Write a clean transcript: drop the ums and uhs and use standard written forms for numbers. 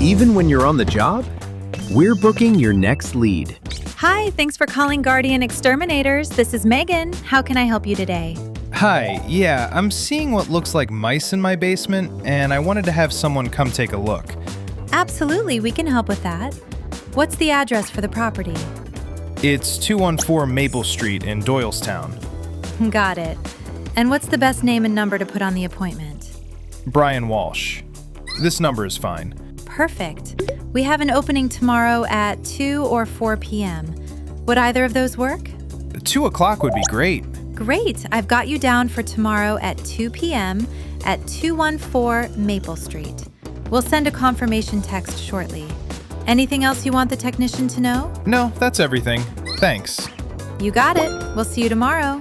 even when you're on the job? We're booking your next lead. Hi, thanks for calling Guardian Exterminators. This is Megan. How can I help you today? Hi, yeah, I'm seeing what looks like mice in my basement, and I wanted to have someone come take a look. Absolutely, we can help with that. What's the address for the property? It's 214 Maple Street in Doylestown. Got it. And what's the best name and number to put on the appointment? Brian Walsh. This number is fine. Perfect. We have an opening tomorrow at 2 or 4 p.m. Would either of those work? 2 o'clock would be great. Great. I've got you down for tomorrow at 2 p.m. at 214 Maple Street. We'll send a confirmation text shortly. Anything else you want the technician to know? No, that's everything. Thanks. You got it. We'll see you tomorrow.